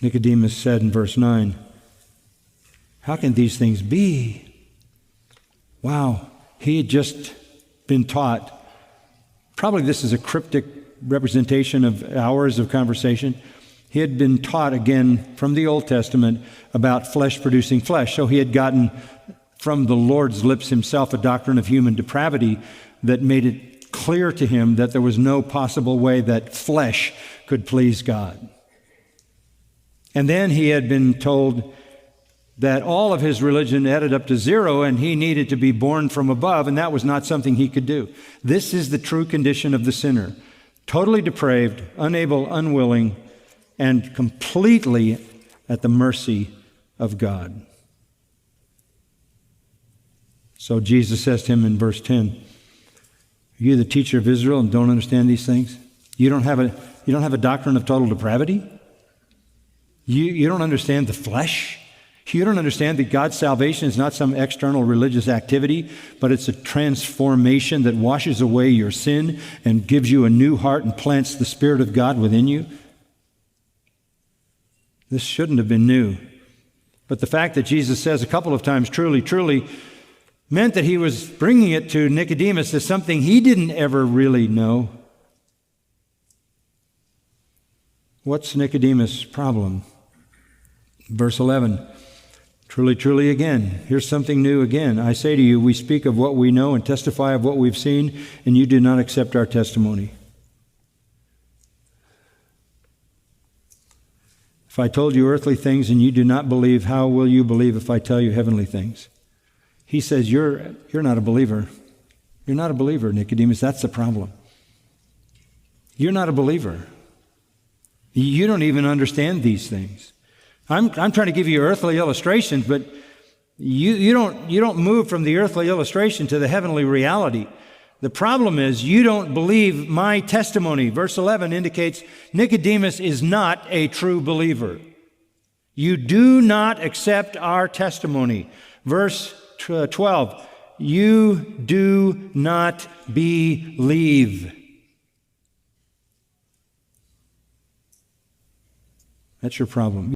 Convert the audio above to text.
Nicodemus said in verse 9, "How can these things be?" Wow, he had just been taught. Probably this is a cryptic representation of hours of conversation. He had been taught again from the Old Testament about flesh producing flesh. So he had gotten from the Lord's lips himself a doctrine of human depravity that made it clear to him that there was no possible way that flesh could please God. And then he had been told that all of his religion added up to zero and he needed to be born from above, and that was not something he could do. This is the true condition of the sinner. Totally depraved, unable, unwilling, and completely at the mercy of God. So Jesus says to him in verse 10, "Are you the teacher of Israel and don't understand these things? You don't have a doctrine of total depravity? You don't understand the flesh? You don't understand that God's salvation is not some external religious activity, but it's a transformation that washes away your sin and gives you a new heart and plants the Spirit of God within you?" This shouldn't have been new. But the fact that Jesus says a couple of times, "truly, truly," meant that he was bringing it to Nicodemus as something he didn't ever really know. What's Nicodemus' problem? Verse 11, "Truly, truly again." Here's something new again. "I say to you, we speak of what we know and testify of what we've seen, and you do not accept our testimony. If I told you earthly things and you do not believe, how will you believe if I tell you heavenly things?" He says, you're not a believer. You're not a believer, Nicodemus. That's the problem. You're not a believer. You don't even understand these things. I'm trying to give you earthly illustrations, but you don't move from the earthly illustration to the heavenly reality. The problem is you don't believe my testimony. Verse 11 indicates Nicodemus is not a true believer. You do not accept our testimony. Verse 12, you do not believe. That's your problem.